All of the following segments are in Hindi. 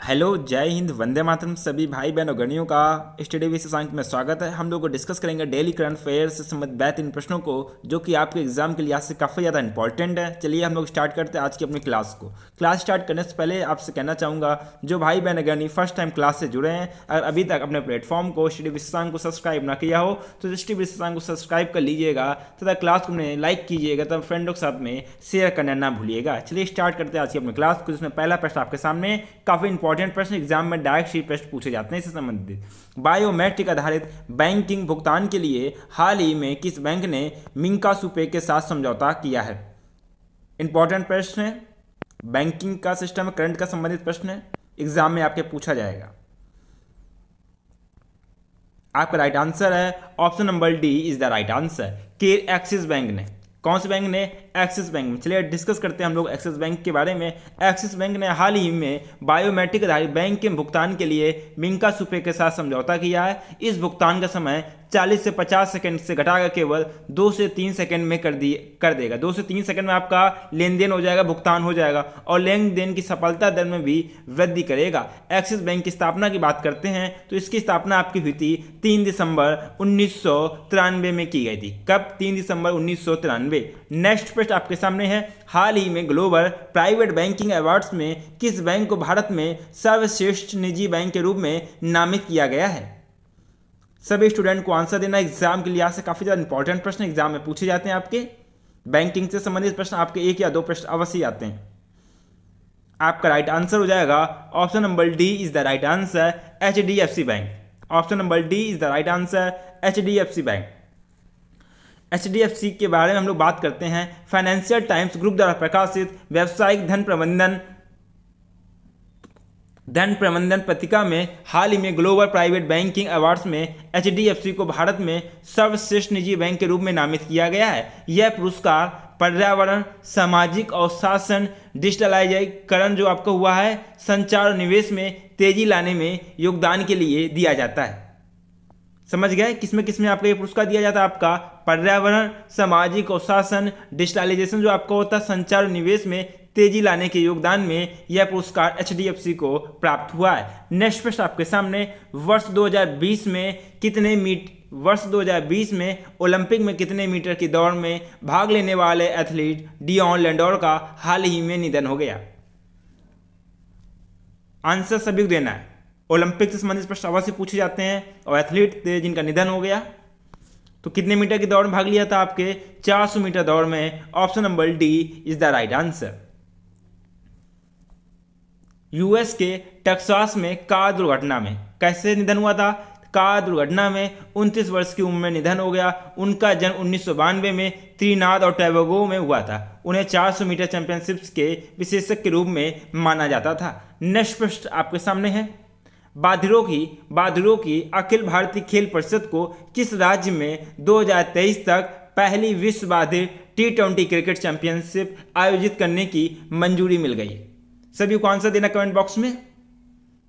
हेलो, जय हिंद, वंदे मातरम। सभी भाई बहनों गणियों का स्टडी विद शशांक में स्वागत है। हम लोग को डिस्कस करेंगे डेली करंट अफेयर से संबंधित बेहतरीन प्रश्नों को, जो कि आपके एग्जाम के लिहाज से काफ़ी ज़्यादा इंपॉर्टेंट है। चलिए हम लोग स्टार्ट करते हैं आज की अपनी क्लास को। क्लास स्टार्ट करने से पहले आपसे कहना चाहूँगा, जो भाई बहन गणी फर्स्ट टाइम क्लास से जुड़े हैं, अगर अभी तक अपने प्लेटफॉर्म को स्टडी विद शशांक को सब्सक्राइब ना किया हो तो स्टडी विद शशांक को सब्सक्राइब कर लीजिएगा तथा क्लास को लाइक कीजिएगा तब फ्रेंडों के साथ में शेयर करना ना भूलिएगा। चलिए स्टार्ट करते हैं आज की अपनी क्लास को, जिसमें पहला प्रश्न आपके सामने काफ़ी इंपॉर्टेंट प्रश्न, एग्जाम में डायरेक्ट ही प्रश्न पूछे जाते हैं इससे संबंधित। बायोमेट्रिक आधारित बैंकिंग भुगतान के लिए हाल ही में किस बैंक ने मिंका सुपे के साथ समझौता किया है? इंपॉर्टेंट प्रश्न है, बैंकिंग का सिस्टम करंट का संबंधित प्रश्न है, एग्जाम में आपके पूछा जाएगा। आपका राइट आंसर है option number D is the right answer. के एक्सिस बैंक ने, कौन से बैंक ने? एक्सिस बैंक में। चलिए डिस्कस करते हैं हम लोग एक्सिस बैंक के बारे में। एक्सिस बैंक ने हाल ही में बायोमेट्रिक आधारित बैंक के भुगतान के लिए मिंका सुपे के साथ समझौता किया है। इस भुगतान का समय 40 से 50 सेकंड से घटाकर केवल 2 से 3 सेकंड में कर देगा। 2 से 3 सेकंड में आपका लेन देन हो जाएगा, भुगतान हो जाएगा और लेन देन की सफलता दर में भी वृद्धि करेगा। एक्सिस बैंक की स्थापना की बात करते हैं तो इसकी स्थापना आपकी हुई थी 3 दिसंबर 1993 में की गई थी। कब? 3 दिसंबर 1993। नेक्स्ट प्रश्न आपके सामने है, हाल ही में ग्लोबल प्राइवेट बैंकिंग अवार्ड्स में किस बैंक को भारत में सर्वश्रेष्ठ निजी बैंक के रूप में नामित किया गया है? सभी स्टूडेंट को आंसर देना। एग्जाम के लिहाज से काफी ज्यादा इंपॉर्टेंट प्रश्न एग्जाम में पूछे जाते हैं। आपके बैंकिंग से संबंधित प्रश्न आपके 1 या 2 प्रश्न अवश्य आते हैं। आपका राइट आंसर हो जाएगा option number D is the right answer, HDFC bank. Option number D is the right answer, HDFC bank. HDFC के बारे में हम लोग बात करते हैं। फाइनेंशियल टाइम्स ग्रुप द्वारा प्रकाशित व्यावसायिक धन प्रबंधन पत्रिका में हाल ही में ग्लोबल प्राइवेट बैंकिंग अवार्ड्स में HDFC को भारत में सर्वश्रेष्ठ निजी बैंक के रूप में नामित किया गया है। यह पुरस्कार पर्यावरण, सामाजिक और शासन, डिजिटलाइजीकरण जो आपका हुआ है, संचार और निवेश में तेजी लाने में योगदान के लिए दिया जाता है। समझ गए? किसमें किसमें आपका ये पुरस्कार दिया जाता है? आपका पर्यावरण, सामाजिक और शासन, डिजिटलाइजेशन जो आपका होता है, संचार और निवेश में तेजी लाने के योगदान में यह पुरस्कार HDFC को प्राप्त हुआ है। नेक्स्ट प्रश्न आपके सामने, वर्ष 2020 में ओलंपिक में कितने मीटर की दौड़ में भाग लेने वाले एथलीट डियोन लेंडोर का हाल ही में निधन हो गया? आंसर सभी को देना है। ओलंपिक से संबंधित प्रश्न अवश्य पूछे जाते हैं और एथलीट थे जिनका निधन हो गया। तो कितने मीटर की दौड़ में भाग लिया था? आपके 400 मीटर दौड़ में। Option number D is the right answer. US के टेक्सास में कार दुर्घटना में कैसे निधन हुआ था? कार दुर्घटना में 29 वर्ष की उम्र में निधन हो गया। उनका जन्म 1992 में त्रिनाद और टोबैगो में हुआ था। उन्हें 400 मीटर चैंपियनशिप्स के विशेषज्ञ के रूप में माना जाता था। नेक्स्ट प्रश्न आपके सामने है, बाधिरों की अखिल भारतीय खेल परिषद को किस राज्य में 2023 तक पहली विश्व बाधिर T20 क्रिकेट चैंपियनशिप आयोजित करने की मंजूरी मिल गई? सभी को आंसर देना कमेंट बॉक्स में।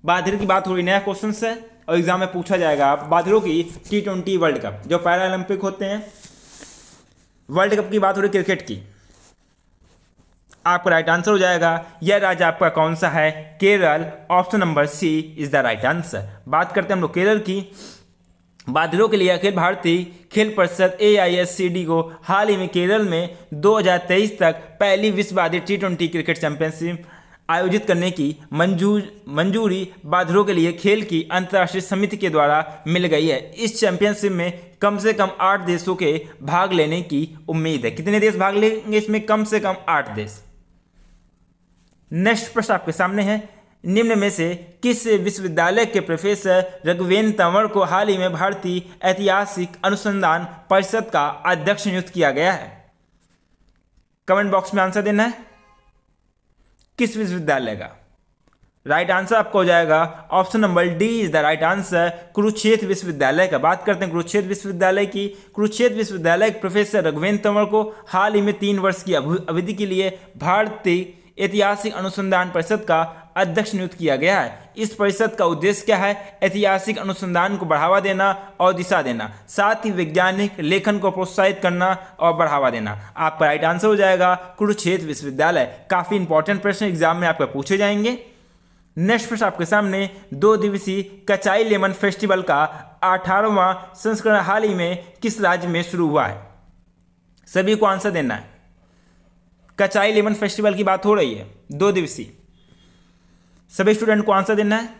बाधिर की बात हो रही, नया क्वेश्चन है और एग्जाम में पूछा जाएगा। बाधिरों की T20 वर्ल्ड कप जो पैरा ओलंपिक होते हैं, वर्ल्ड कप की बात हो रही क्रिकेट की। आपका राइट आंसर हो जाएगा, यह राज्य आपका कौन सा है? Kerala. Option number C is the right answer. बात करते हैं हम लोग केरल की। बाधिरों के लिए अखिल भारतीय खेल परिषद AISCD को हाल ही में केरल में 2023 तक पहली विश्व बाधिर T20 क्रिकेट चैंपियनशिप आयोजित करने की मंजूरी बाधिरों के लिए खेल की अंतर्राष्ट्रीय समिति के द्वारा मिल गई है। इस चैंपियनशिप में कम से कम 8 देशों के भाग लेने की उम्मीद है। कितने देश भाग लेंगे इसमें? कम से कम 8 देश। नेक्स्ट प्रश्न आपके सामने है, निम्न में से किस विश्वविद्यालय के प्रोफेसर रघुवेंद्र तंवर को हाल ही में भारतीय ऐतिहासिक अनुसंधान परिषद का अध्यक्ष नियुक्त किया गया है? कमेंट बॉक्स में आंसर देना है। किस विश्वविद्यालय का? राइट आंसर आपका हो जाएगा option number D is the right answer, Kurukshetra विश्वविद्यालय का। बात करते हैं कुरुक्षेत्र विश्वविद्यालय की। कुरुक्षेत्र विश्वविद्यालय के प्रोफेसर रघुवेंद्र तंवर को हाल ही में 3 वर्ष की अवधि के लिए भारतीय ऐतिहासिक अनुसंधान परिषद का अध्यक्ष नियुक्त किया गया है। इस परिषद का उद्देश्य क्या है? ऐतिहासिक अनुसंधान को बढ़ावा देना और दिशा देना, साथ ही वैज्ञानिक लेखन को प्रोत्साहित करना और बढ़ावा देना। आपका राइट आंसर हो जाएगा कुरुक्षेत्र विश्वविद्यालय। काफी इंपॉर्टेंट प्रश्न एग्जाम में आपका पूछे जाएंगे। नेक्स्ट प्रश्न आपके सामने 2 दिवसीय कचाई लेमन फेस्टिवल का 18वां संस्करण हाल ही में किस राज्य में शुरू हुआ है? सभी को आंसर देना है। कचाई लेमन फेस्टिवल की बात हो रही है, 2 दिवसीय। सभी स्टूडेंट को आंसर देना है।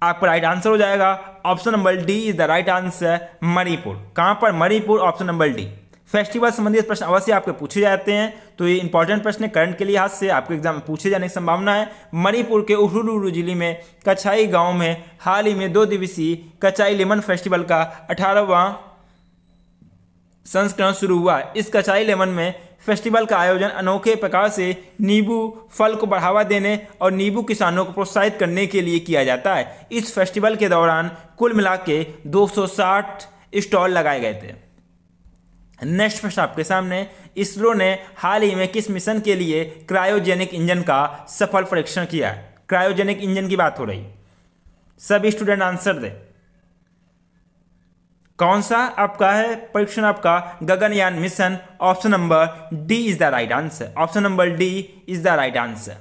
आपका राइट आंसर हो जाएगा option number D is the right answer, Manipur. कहां पर? Manipur, option number D. Festival संबंधित प्रश्न अवश्य आपके पूछे जाते हैं, तो ये इंपॉर्टेंट प्रश्न है, करंट के लिहाज से आपके एग्जाम में पूछे जाने की संभावना है। मणिपुर के उहुरुलु जिले में कचाई गांव में हाल ही में 2 दिवसीय कचाई लेमन फेस्टिवल का 18वां संस्करण शुरू हुआ। इस कचाई लेमन में फेस्टिवल का आयोजन अनोखे प्रकार से नींबू फल को बढ़ावा देने और नींबू किसानों को प्रोत्साहित करने के लिए किया जाता है। इस फेस्टिवल के दौरान कुल मिला के 260 स्टॉल लगाए गए थे। नेक्स्ट प्रश्न आपके सामने, इसरो ने हाल ही में किस मिशन के लिए क्रायोजेनिक इंजन का सफल परीक्षण किया है? क्रायोजेनिक इंजन की बात हो रही, सभी स्टूडेंट आंसर दें। कौन सा आपका है परीक्षण? आपका Gaganyaan mission, option number D is the right answer. Option number D is the right answer.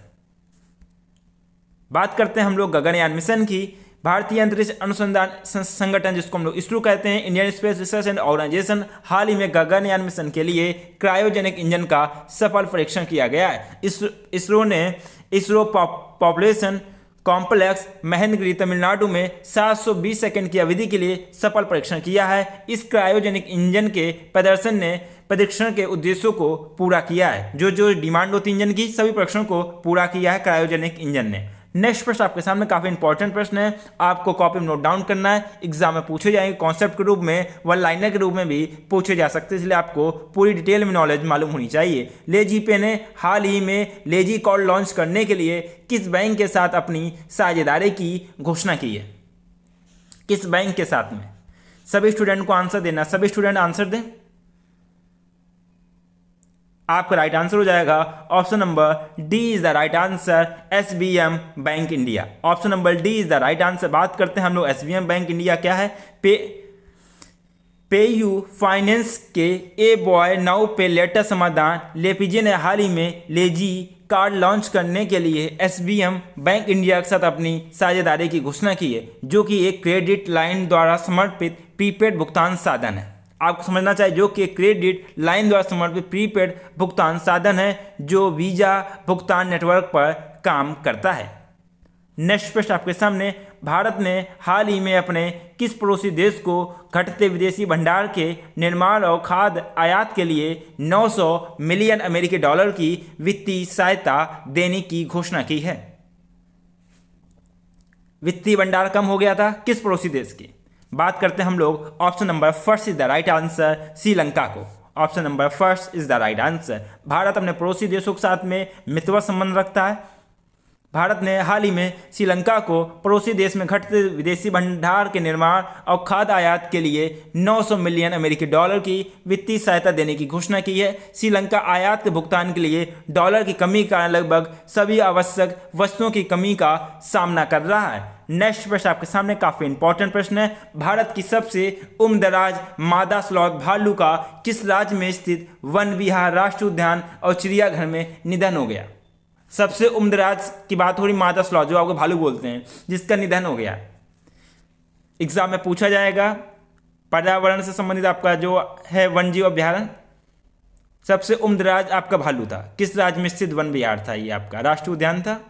बात करते हैं हम लोग गगनयान मिशन की। भारतीय अंतरिक्ष अनुसंधान संगठन, जिसको हम लोग इसरो कहते हैं, Indian space research and organisation, हाल ही में गगनयान मिशन के लिए क्रायोजेनिक इंजन का सफल परीक्षण किया गया है। इसरो ने इसरो पॉपुलेशन कॉम्प्लेक्स महेंद्रगिरी तमिलनाडु में 720 सेकंड की अवधि के लिए सफल परीक्षण किया है। इस क्रायोजेनिक इंजन के प्रदर्शन ने परीक्षण के उद्देश्यों को पूरा किया है। जो डिमांड होती है इंजन की, सभी परीक्षणों को पूरा किया है क्रायोजेनिक इंजन ने। नेक्स्ट प्रश्न आपके सामने काफी इंपॉर्टेंट प्रश्न है, आपको कॉपी में नोट डाउन करना है। एग्जाम में पूछे जाएंगे, कॉन्सेप्ट के रूप में, वन लाइनर के रूप में भी पूछे जा सकते हैं, इसलिए आपको पूरी डिटेल में नॉलेज मालूम होनी चाहिए। लेजीपे ने हाल ही में लेजी कॉल लॉन्च करने के लिए किस बैंक के साथ अपनी साझेदारी की घोषणा की है? किस बैंक के साथ में? सभी स्टूडेंट को आंसर देना, सभी स्टूडेंट आंसर दें। आपका राइट आंसर हो जाएगा option number D is the right answer, SBM bank India. Option number D is the right answer. बात करते हैं हम लोग एसबीएम बैंक इंडिया क्या है। पे यू फाइनेंस के ए बॉय नाउ पे लेटर समाधान लेपीजे ने हाल ही में लेजी कार्ड लॉन्च करने के लिए एसबीएम बैंक इंडिया के साथ अपनी साझेदारी की घोषणा की है, जो कि एक क्रेडिट लाइन द्वारा समर्पित प्रीपेड भुगतान साधन है। आपको समझना चाहिए, जो कि क्रेडिट लाइन द्वारा समर्पित प्रीपेड भुगतान साधन है, जो वीजा भुगतान नेटवर्क पर काम करता है। नेक्स्ट प्रश्न आपके सामने, भारत ने हाल ही में अपने किस पड़ोसी देश को घटते विदेशी भंडार के निर्माण और खाद्य आयात के लिए 900 मिलियन अमेरिकी डॉलर की वित्तीय सहायता देने की घोषणा की है? वित्तीय भंडार कम हो गया था, किस पड़ोसी देश की? बात करते हैं हम लोग option number first is the right answer, Sri Lanka को। Option number first is the right answer. Bharat अपने पड़ोसी देशों के साथ में मित्रवत संबंध रखता है। भारत ने हाल ही में श्रीलंका को पड़ोसी देश में घटते विदेशी भंडार के निर्माण और खाद्य आयात के लिए 900 मिलियन अमेरिकी डॉलर की वित्तीय सहायता देने की घोषणा की है। श्रीलंका आयात के भुगतान के लिए डॉलर की कमी के कारण लगभग सभी आवश्यक वस्तुओं की कमी का सामना कर रहा है। नेक्स्ट प्रश्न आपके सामने काफी इंपॉर्टेंट प्रश्न है। भारत की सबसे उम्रदराज मादा स्लॉथ भालू का किस राज्य में स्थित वन विहार, राष्ट्रीय उद्यान और चिड़ियाघर में निधन हो गया? सबसे उम्रदराज की बात हो रही, मादा स्लॉथ जो आपको भालू बोलते हैं, जिसका निधन हो गया। एग्जाम में पूछा जाएगा। पर्यावरण से संबंधित आपका जो है वन जीव अभ्यारण्य, सबसे उम्रदराज आपका भालू था। किस राज्य में स्थित वन विहार था? ये आपका राष्ट्रीय उद्यान था।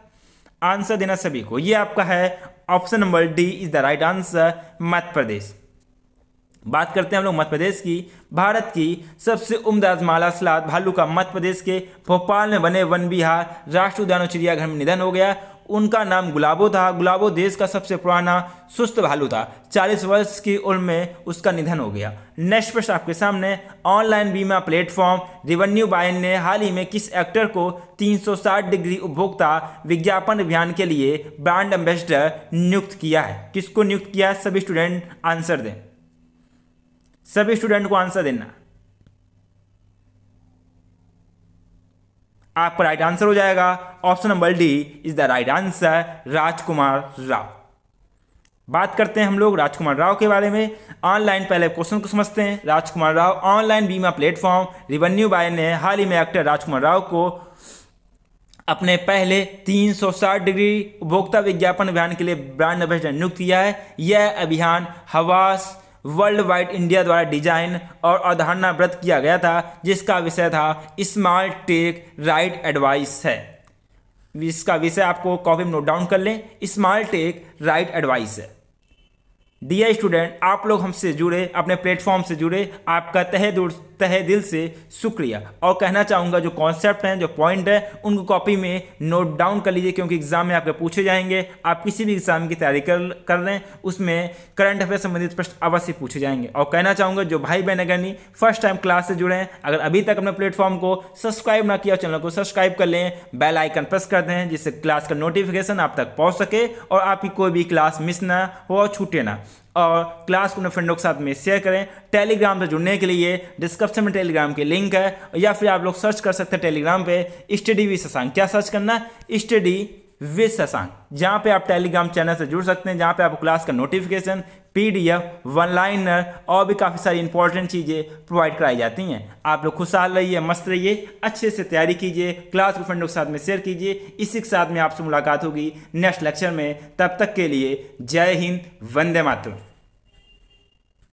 आंसर देना सभी को। ये आपका है option number D is the right answer, Madhya Pradesh. बात करते हैं हम लोग मध्य प्रदेश की। भारत की सबसे उम्रदराज मादा स्लॉथ भालू का मध्य प्रदेश के भोपाल में बने वन विहार, राष्ट्रीय उद्यान और चिड़ियाघर में निधन हो गया। उनका नाम गुलाबो था। गुलाबो देश का सबसे पुराना सुस्त भालू था। 40 वर्ष की उम्र में उसका निधन हो गया। नेक्स्ट प्रश्न आपके सामने, ऑनलाइन बीमा प्लेटफॉर्म रेवेन्यू बाय ने हाल ही में किस एक्टर को 360 डिग्री उपभोक्ता विज्ञापन अभियान के लिए ब्रांड एम्बेसडर नियुक्त किया है? किसको नियुक्त किया है? सभी स्टूडेंट आंसर दें, सभी स्टूडेंट को आंसर देना। आपका राइट आंसर हो जाएगा option number D is the right answer, Rajkumar Rao. बात करते हैं हम लोग राजकुमार राव के बारे में। ऑनलाइन पहले क्वेश्चन को समझते हैं। राजकुमार राव, ऑनलाइन बीमा प्लेटफॉर्म रेवेन्यू बाय ने हाल ही में एक्टर राजकुमार राव को अपने पहले 360 डिग्री उपभोक्ता विज्ञापन अभियान के लिए ब्रांड एम्बेसडर नियुक्त किया है। यह अभियान हवास वर्ल्ड वाइड इंडिया द्वारा डिजाइन और अवधारणाव्रत किया गया था, जिसका विषय था स्मार्ट टेक राइट एडवाइस है। इसका विषय आपको कॉपी में नोट डाउन कर लें, स्मार्ट टेक राइट एडवाइस है। डियर स्टूडेंट, आप लोग हमसे जुड़े, अपने प्लेटफॉर्म से जुड़े, आपका तहे दिल से शुक्रिया। और कहना चाहूँगा जो कॉन्सेप्ट हैं, जो पॉइंट है, उनको कॉपी में नोट डाउन कर लीजिए, क्योंकि एग्जाम में आपके पूछे जाएंगे। आप किसी भी एग्जाम की तैयारी कर रहे हैं, उसमें करंट अफेयर संबंधित प्रश्न अवश्य पूछे जाएंगे। और कहना चाहूँगा जो भाई बहन अगर नहीं फर्स्ट टाइम क्लास से जुड़े हैं, अगर अभी तक अपने प्लेटफॉर्म को सब्सक्राइब ना किया, चैनल को सब्सक्राइब कर लें, बेल आइकन प्रेस कर दें, जिससे क्लास का नोटिफिकेशन आप तक पहुँच सके और आपकी कोई भी क्लास मिस ना हो और छूटे ना। और क्लास को अपने फ्रेंडों के साथ में शेयर करें। टेलीग्राम से जुड़ने के लिए डिस्क्रिप्शन में टेलीग्राम के लिंक है, या फिर आप लोग सर्च कर सकते हैं टेलीग्राम पे स्टडी विद शशांक। क्या सर्च करना? Study with Shashank. जहाँ पे आप टेलीग्राम चैनल से जुड़ सकते हैं, जहाँ पे आपको क्लास का नोटिफिकेशन, PDF, वन लाइनर और भी काफ़ी सारी इंपॉर्टेंट चीज़ें प्रोवाइड कराई जाती हैं। आप लोग खुशहाल रहिए, मस्त रहिए, अच्छे से तैयारी कीजिए, क्लास को फ्रेंडों के साथ में शेयर कीजिए। इसी के साथ में आपसे मुलाकात होगी नेक्स्ट लेक्चर में। तब तक के लिए जय हिंद, वंदे मातरम।